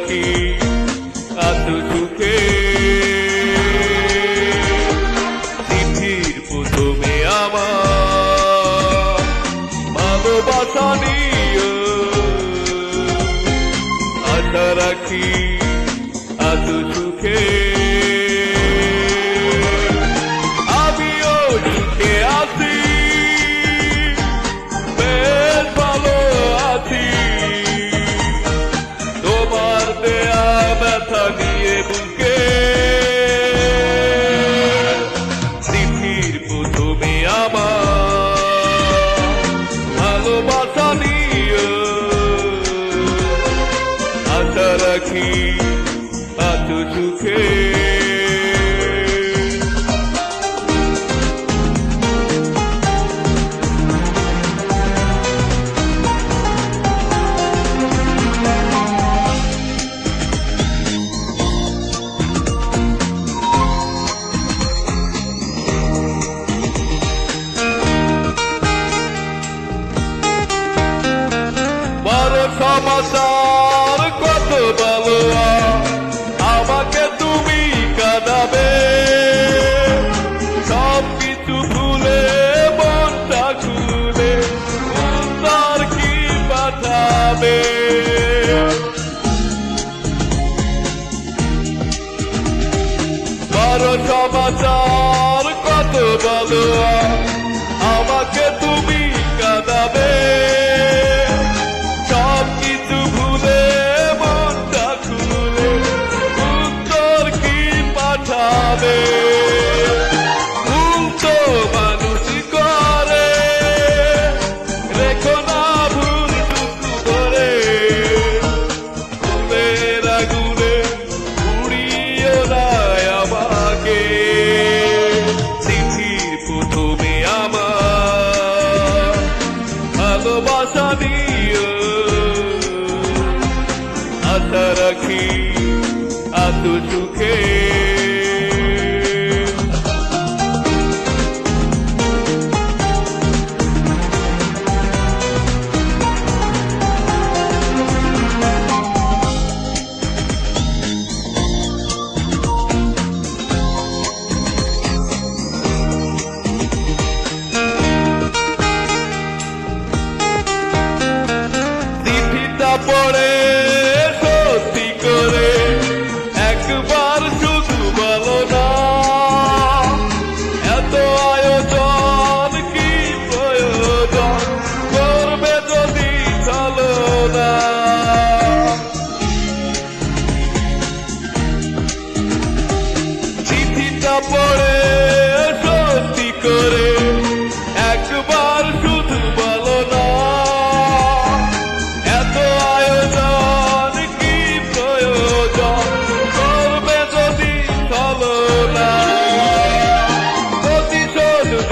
রাখি এত সুখে চিঠির প্রথমে আমার ভালোবাসা নিয়ে আশা রাখি এত সুখে আমিও সুখে আছি বেশ ভালো আছি তোমার দেয়া ব্যথা নিয়ে বুকে চিঠির প্রথমে আমার ভালোবাসা নিয়ে আশা রাখি এত সুখে সমাচার কত ভালো আমাকে তুমি কাঁদাবে সব কিছু ভুলে মনটা খুলে তার কি পাঠাবে বড় সমাচার কত ভালো আমাকে তুমি কাঁদাবে ভুল তো মানুষ করে রেখো না ভুল টুকু ধরে ফুলের আগুনে উড়িও না আমাকে চিঠির প্রথমে আমার ভালোবাসা নিয়ে আশা রাখি এত সুখে পড়ে সত্যি করে একবার শুধু বলো না এত আয়োজন কি প্রয়োজন করবে যদি চলো না চিঠিটা পড়ে সত্যি করে একবার শুধু বলো না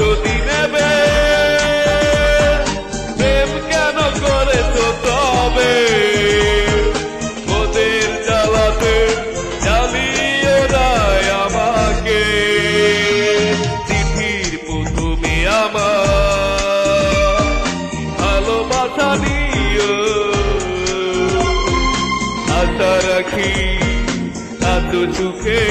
যদি নেবে প্রেম কেন করেছো তবে ওদের জ্বালাতে জ্বালিয়ে দেয় আমাকে চিঠির প্রথমে আমার ভালোবাসা নিয়ে আশা রাখি এত সুখে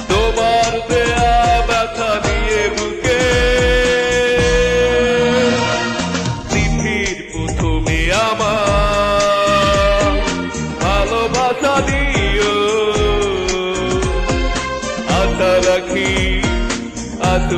তোমার দেয়া ব্যথা নিয়ে বুকে চিঠির প্রথমে আমার ভালোবাসা নিয়ে আশা রাখি এত